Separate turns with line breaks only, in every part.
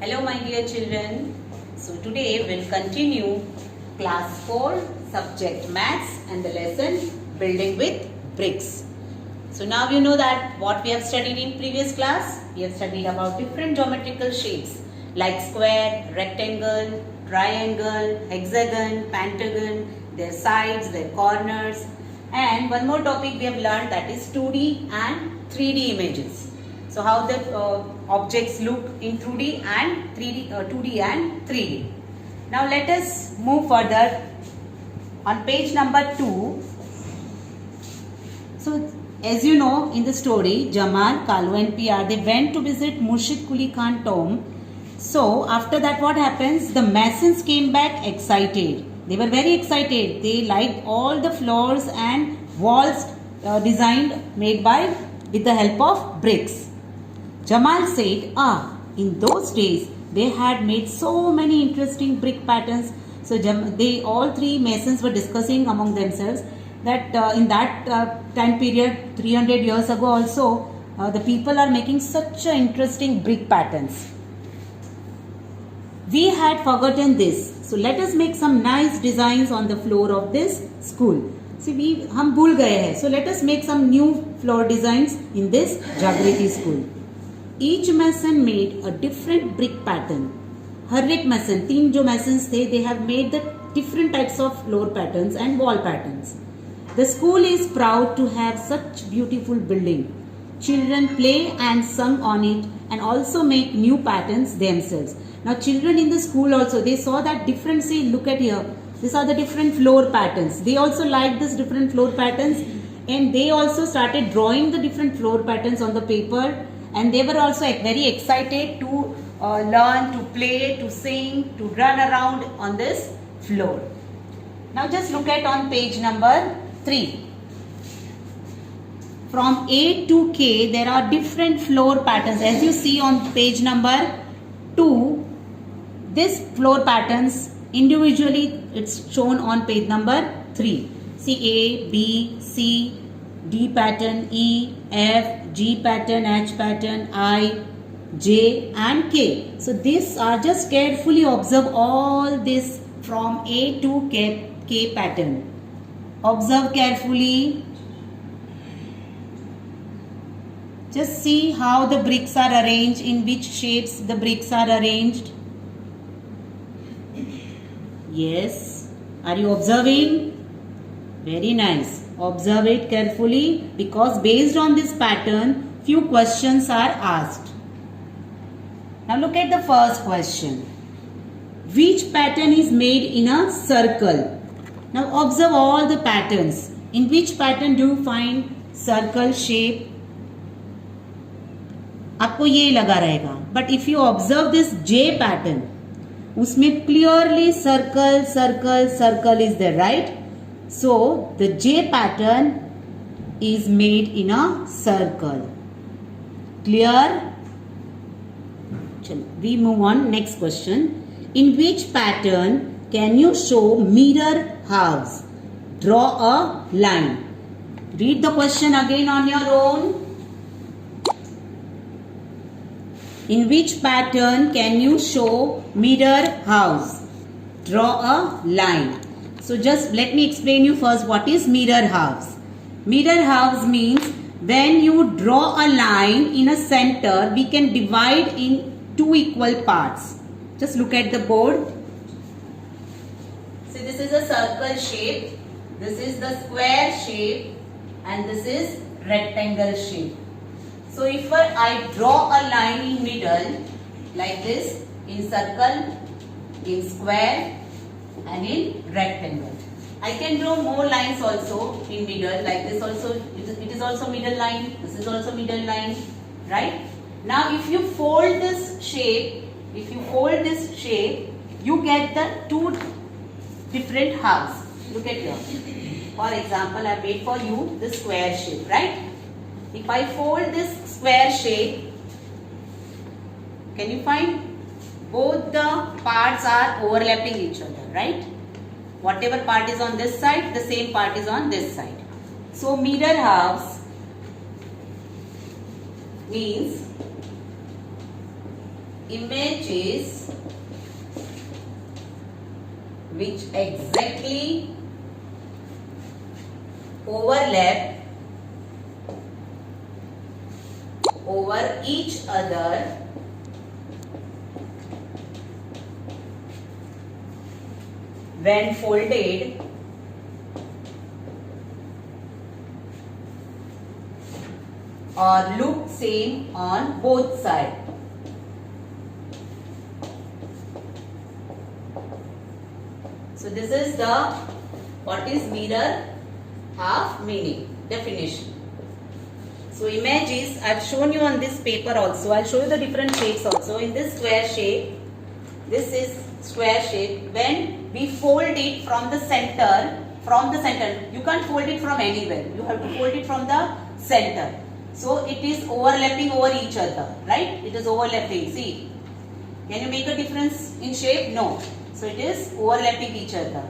Hello my dear children. So today we'll continue class 4 subject maths and the lesson building with bricks. So now you know that what we have studied in previous class. We have studied about different geometrical shapes like square, rectangle, triangle, hexagon, pentagon, their sides, their corners, and one more topic we have learned, that is 2D and 3D images. So how the objects look in 2D and 2D and 3D. Now let us move further on page number 2. So as you know, in the story, Jamal, Kalu and PR, they went to visit Murshid Quli Khan tomb. So after that, what happens? The masons came back excited. They were very excited. They liked all the floors and walls made with the help of bricks. Jamal said, in those days they had made so many interesting brick patterns. So all three masons were discussing among themselves that in that time period, 300 years ago also, the people are making such interesting brick patterns. We had forgotten this. So let us make some nice designs on the floor of this school. See, हम भूल गए हैं. So let us make some new floor designs in this Jagriti school. Each mason made a different brick pattern. हर एक mason, तीन जो masons थे, they have made the different types of floor patterns and wall patterns. The school is proud to have such beautiful building. Children play and sing on it and also make new patterns themselves. Now children in the school also, they saw that different, see, look at here. These are the different floor patterns. They also liked this different floor patterns and they also started drawing the different floor patterns on the paper, and they were also very excited to learn, to play, to sing, to run around on this floor. Now just look at on page number 3. From A to K, there are different floor patterns. As you see on page number 2, these floor patterns individually it's shown on page number 3. See A, B, C, D pattern, E, F, G pattern, H pattern, I, J and K. So these are, just carefully observe all this from A to K pattern. Observe carefully. Just see how the bricks are arranged, in which shapes the bricks are arranged. Yes. Are you observing? Very nice. Observe it carefully, because based on this pattern, few questions are asked. Now look at the first question. Which pattern is made in a circle? Now observe all the patterns. In which pattern do you find circle shape? आपको ये लगा रहेगा. But if you observe this J pattern, उसमें clearly circle is there, right? So the J pattern is made in a circle. Clear? We move on. Next question. In which pattern can you show mirror halves? Draw a line. Read the question again on your own. In which pattern can you show mirror halves? Draw a line. So just let me explain you first what is mirror halves. Mirror halves means when you draw a line in a center, we can divide in two equal parts. Just look at the board. See, this is a circle shape, this is the square shape, and this is rectangle shape. So if I draw a line in middle like this, in circle, in square and in rectangle. I can draw more lines also in middle, like this also, it is also middle line, this is also middle line, right? Now if you fold this shape, you get the two different halves. Look at here. For example, I made for you the square shape, right? If I fold this square shape, can you find both the parts are overlapping each other, right? Whatever part is on this side, the same part is on this side. So mirror halves means images which exactly overlap over each other when folded or look same on both sides. So this is the what is mirror half meaning definition. So images I have shown you on this paper also. I will show you the different shapes also. In this square shape, this is square shape. When we fold it from the center, you can't fold it from anywhere. You have to fold it from the center. So it is overlapping over each other, right? It is overlapping. See, can you make a difference in shape? No. So it is overlapping each other.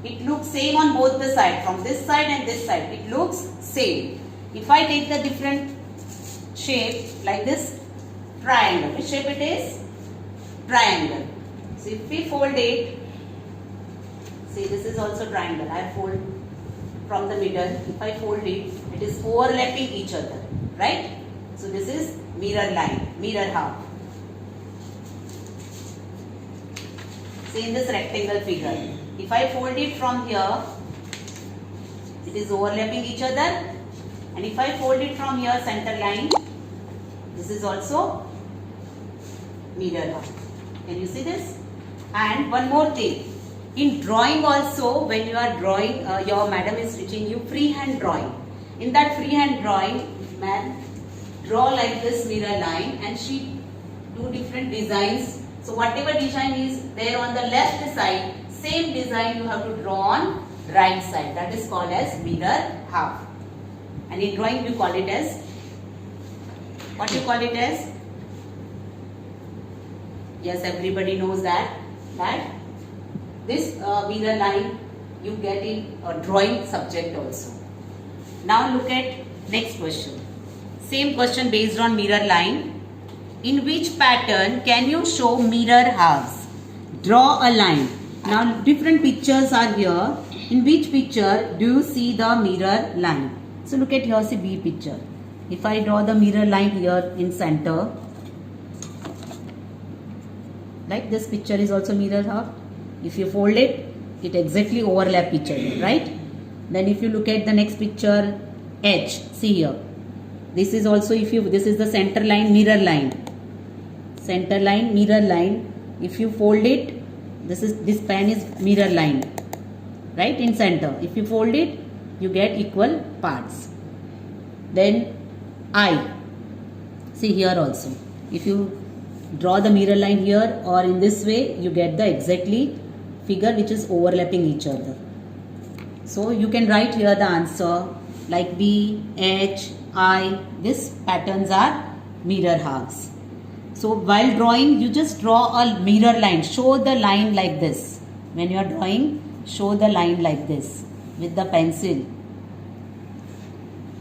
It looks same on both the sides, from this side and this side. It looks same. If I take the different shape like this triangle, which shape it is? Triangle. So if we fold it, see this is also triangle. I fold from the middle. If I fold it, it is overlapping each other, right? So this is mirror line, mirror half. See in this rectangle figure, if I fold it from here, it is overlapping each other, and if I fold it from here, center line, this is also mirror half. Can you see this? And one more thing, in drawing also, when you are drawing, your madam is teaching you freehand drawing. In that freehand drawing, man draw like this mirror line, and she do different designs. So whatever design is there on the left side, same design you have to draw on right side. That is called as mirror half. And in drawing you call it as, what you call it as? Yes, everybody knows that this mirror line you get in a drawing subject also. Now look at next question. Same question based on mirror line. In which pattern can you show mirror halves? Draw a line. Now different pictures are here. In which picture do you see the mirror line? So look at here, see B picture. If I draw the mirror line here in center, like this picture is also mirror half. If you fold it, it exactly overlap each other, right? Then if you look at the next picture, H, see here. This is also, this is the center line, mirror line. Center line, mirror line. If you fold it, this pen is mirror line, right, in center. If you fold it, you get equal parts. Then I, see here also. If you draw the mirror line here or in this way, you get the exactly figure which is overlapping each other. So you can write here the answer like B, H, I. These patterns are mirror halves. So while drawing, you just draw a mirror line. Show the line like this. When you are drawing, show the line like this with the pencil.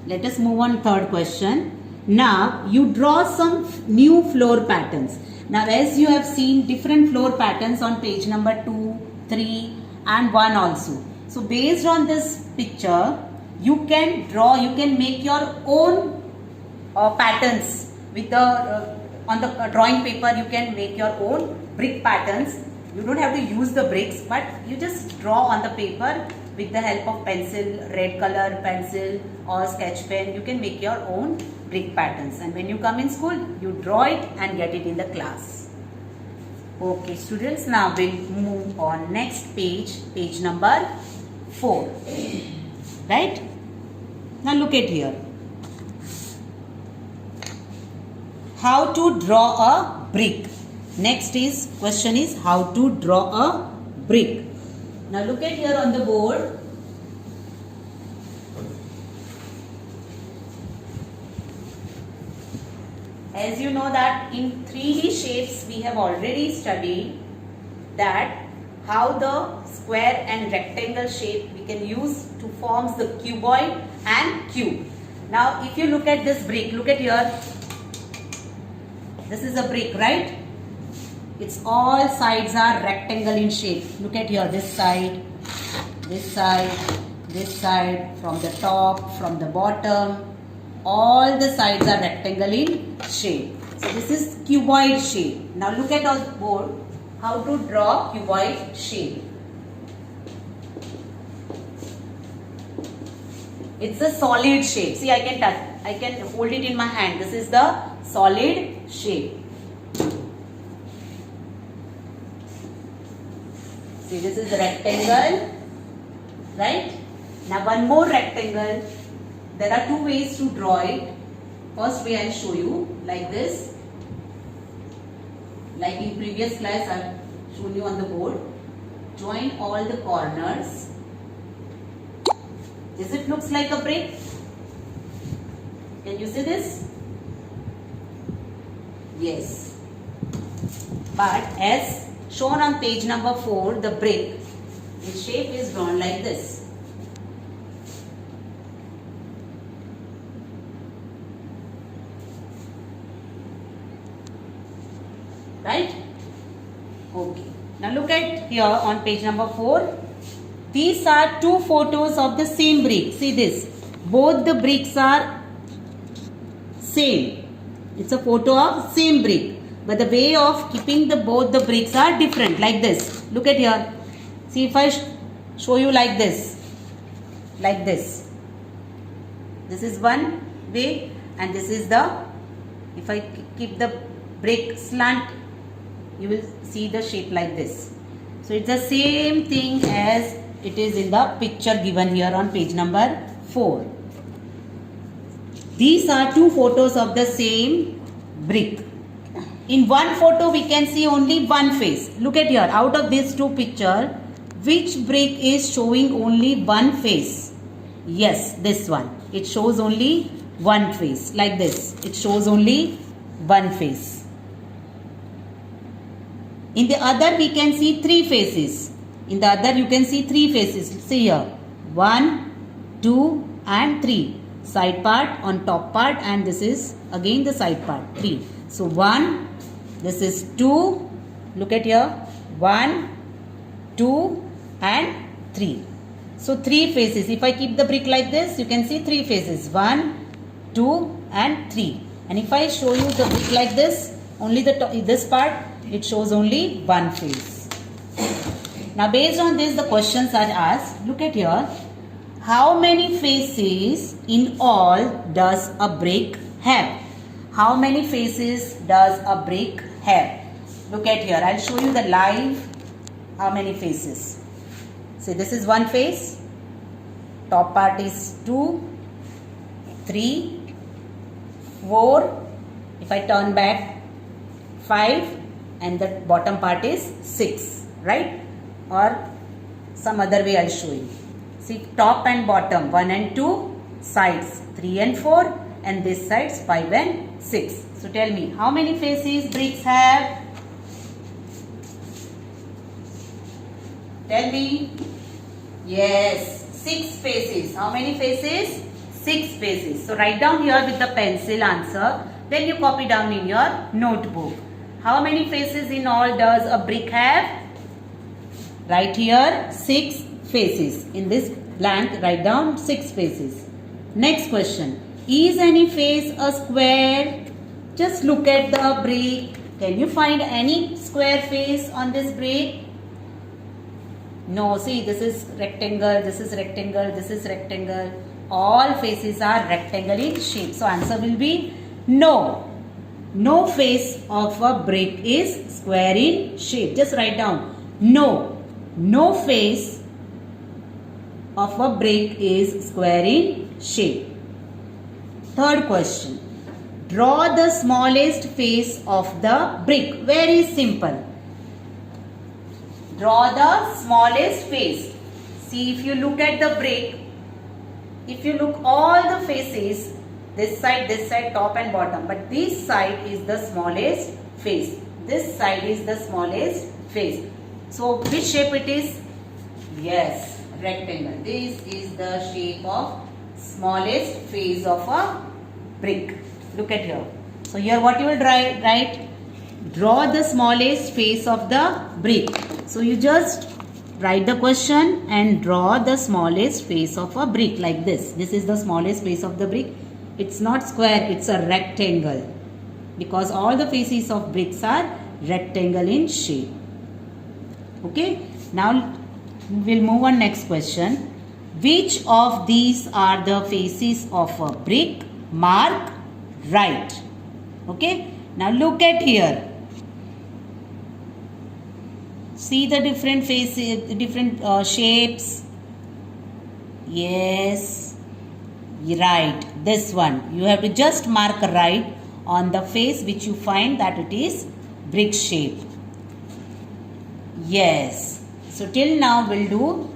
Let us move on third question. Now you draw some new floor patterns. Now as you have seen different floor patterns on page number 2, 3 and 1 also. So based on this picture, you can draw, you can make your own patterns with the on the drawing paper. You can make your own brick patterns. You don't have to use the bricks, but you just draw on the paper with the help of pencil, red color pencil or sketch pen. You can make your own brick patterns, and when you come in school, you draw it and get it in the class. Okay students, now we'll move on next page, page number 4. Right? Now look at here. How to draw a brick. Next is question is how to draw a brick. Now look at here on the board. As you know that in 3D shapes we have already studied that how the square and rectangle shape we can use to form the cuboid and cube. Now if you look at this brick, look at here. This is a brick, right? Its all sides are rectangle in shape. Look at here, this side, this side, this side, from the top, from the bottom. All the sides are rectangle in shape. So this is cuboid shape. Now look at our board, how to draw cuboid shape. It's a solid shape. See, I can touch, I can hold it in my hand. This is the solid shape. See, this is the rectangle, right? Now one more rectangle. There are two ways to draw it. First way I'll show you, like this. Like in previous class I've shown you on the board. Join all the corners. Does it looks like a brick? Can you see this? Yes. But as shown on page number 4, the brick, its shape is drawn like this. Right? Okay. Now look at here on page number 4. These are two photos of the same brick. See this. Both the bricks are same. It's a photo of same brick. But the way of keeping both the bricks are different. Like this. Look at here. See, if I show you like this. Like this. This is one way. And this is the, if I keep the brick slant, you will see the shape like this. So it's the same thing as it is in the picture given here on page number 4. These are two photos of the same brick. In one photo we can see only one face. Look at here, out of these two pictures, which brick is showing only one face? Yes, this one. It shows only one face, like this. It shows only one face. In the other we can see three faces. In the other you can see three faces. See here. 1, 2 and 3. Side part on top part, and this is again the side part. 3. So 1. This is 2. Look at here. 1, 2 and 3. So 3 faces. If I keep the brick like this, you can see 3 faces. 1, 2 and 3. And if I show you the brick like this, only this part, it shows only one face. Now based on this, the questions are asked. Look at here. How many faces in all does a brick have? How many faces does a brick have? Look at here. I'll show you the live. How many faces? See, this is one face. Top part is 2, 3, 4. If I turn back, 5. And the bottom part is 6, right? Or some other way I'll show you. See, top and bottom, 1 and 2, sides 3 and 4, and this sides 5 and 6. So tell me, how many faces bricks have? Tell me. Yes, 6 faces. How many faces? 6 faces. So write down here with the pencil answer. Then you copy down in your notebook. How many faces in all does a brick have? Write here 6 faces. In this blank, write down 6 faces. Next question. Is any face a square? Just look at the brick. Can you find any square face on this brick? No. See, this is rectangle, this is rectangle, this is rectangle. All faces are rectangle in shape. So answer will be no. No face of a brick is square in shape. Just write down. No. No face of a brick is square in shape. Third question. Draw the smallest face of the brick. Very simple. Draw the smallest face. See, if you look at the brick, if you look all the faces, this side, top and bottom. But this side is the smallest face. This side is the smallest face. So, which shape it is? Yes, rectangle. This is the shape of smallest face of a brick. Look at here. So, here what you will write? Draw the smallest face of the brick. So you just write the question and draw the smallest face of a brick like this. This is the smallest face of the brick. It's not square, it's a rectangle, because all the faces of bricks are rectangle in shape. Okay, now we'll move on next question. Which of these are the faces of a brick? Mark right. Okay, now look at here. See the different faces, different shapes. Yes, right. This one. You have to just mark right on the face which you find that it is brick shape. Yes. So till now we'll do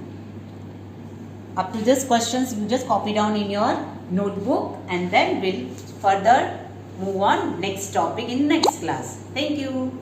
up to this questions. You just copy down in your notebook and then we'll further move on next topic in next class. Thank you.